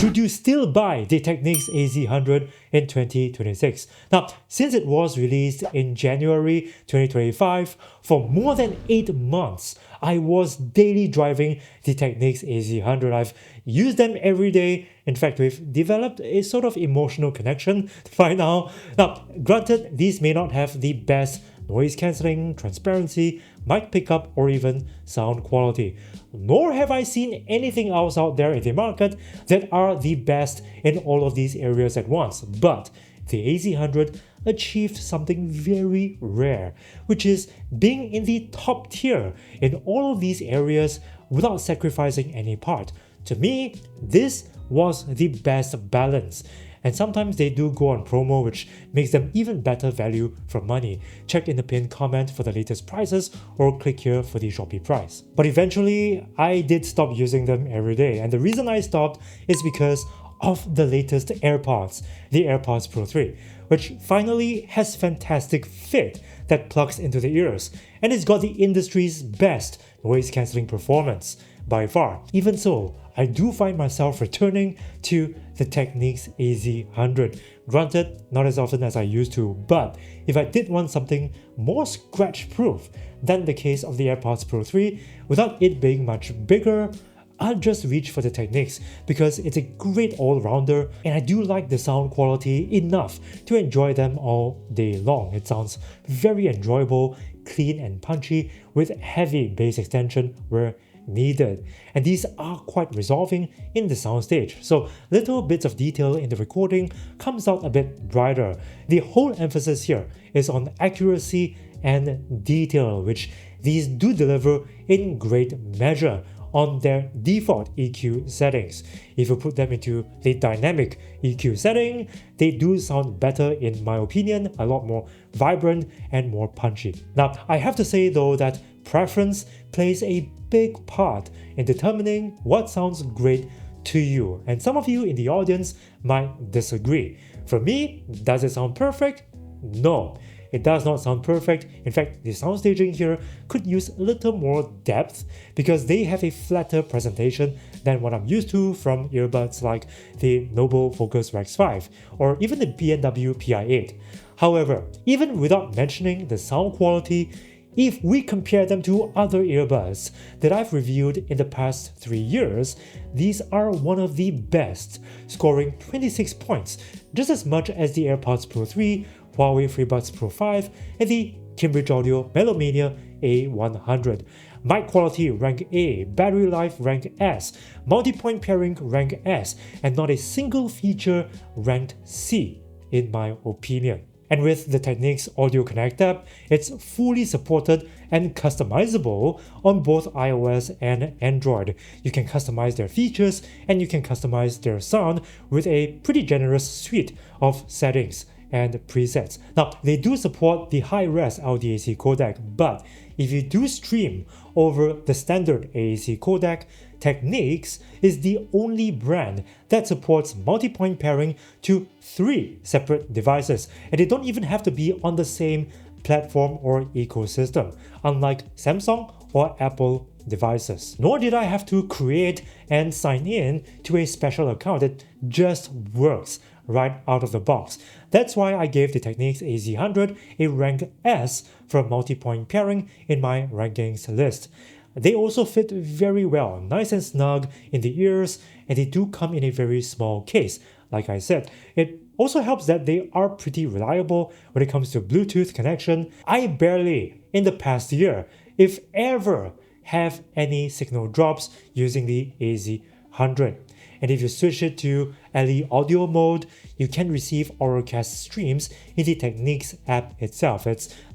should you still buy the Technics AZ100 in 2026? Now, since it was released in January 2025, for more than 8 months, I was daily driving the Technics AZ100. I've used them every day. In fact, we've developed a sort of emotional connection by now. Now, granted, these may not have the best noise cancelling, transparency, mic pickup, or even sound quality. Nor have I seen anything else out there in the market that are the best in all of these areas at once. But the AZ100 achieved something very rare, which is being in the top tier in all of these areas without sacrificing any part. To me, this was the best balance. And sometimes they do go on promo, which makes them even better value for money. Check in the pinned comment for the latest prices or click here for the Shopee price. But eventually, I did stop using them every day. And the reason I stopped is because of the latest AirPods, the AirPods Pro 3, which finally has fantastic fit that plugs into the ears. And it's got the industry's best noise cancelling performance by far. Even so, I do find myself returning to the Technics AZ100. Granted, not as often as I used to, but if I did want something more scratch-proof than the case of the AirPods Pro 3, without it being much bigger, I'll just reach for the Technics because it's a great all-rounder and I do like the sound quality enough to enjoy them all day long. It sounds very enjoyable, clean and punchy with heavy bass extension where needed, and these are quite resolving in the soundstage, so little bits of detail in the recording comes out a bit brighter. The whole emphasis here is on accuracy and detail, which these do deliver in great measure on their default EQ settings. If you put them into the dynamic EQ setting, they do sound better in my opinion, a lot more vibrant and more punchy. Now, I have to say though that preference plays a big part in determining what sounds great to you, and some of you in the audience might disagree. For me, does it sound perfect? No, it does not sound perfect. In fact, the sound staging here could use a little more depth because they have a flatter presentation than what I'm used to from earbuds like the Noble Focus Rex 5 or even the B&W PI8. However, even without mentioning the sound quality, if we compare them to other earbuds that I've reviewed in the past 3 years, these are one of the best, scoring 26 points, just as much as the AirPods Pro 3, Huawei FreeBuds Pro 5, and the Cambridge Audio Melomania A100. Mic quality rank A, battery life rank S, multi-point pairing rank S, and not a single feature ranked C, in my opinion. And with the Technics Audio Connect app, it's fully supported and customizable on both iOS and Android. You can customize their features and you can customize their sound with a pretty generous suite of settings and presets. Now, they do support the high-res LDAC codec, but if you do stream over the standard AAC codec, Technics is the only brand that supports multi-point pairing to 3 separate devices, and they don't even have to be on the same platform or ecosystem, unlike Samsung or Apple devices. Nor did I have to create and sign in to a special account. It just works right out of the box. That's why I gave the Technics AZ100 a rank S for multi-point pairing in my rankings list. They also fit very well, nice and snug in the ears, and they do come in a very small case. Like I said, it also helps that they are pretty reliable when it comes to Bluetooth connection. I barely, in the past year, if ever, have any signal drops using the AZ100. And if you switch it to LE audio mode, you can receive Auracast streams in the Technics app itself.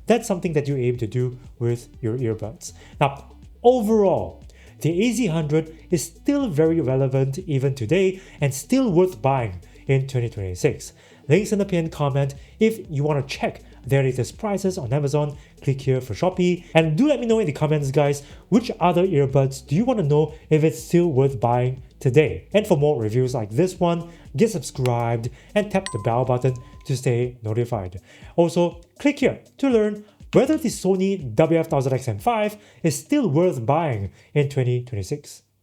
That's something that you aim to do with your earbuds. Now, overall, the AZ100 is still very relevant even today and still worth buying in 2026. Links in the pinned comment. If you want to check their latest prices on Amazon, click here for Shopee. And do let me know in the comments, guys, which other earbuds do you want to know if it's still worth buying today? And for more reviews like this one, get subscribed and tap the bell button to stay notified. Also, click here to learn whether the Sony WF-1000XM5 is still worth buying in 2026.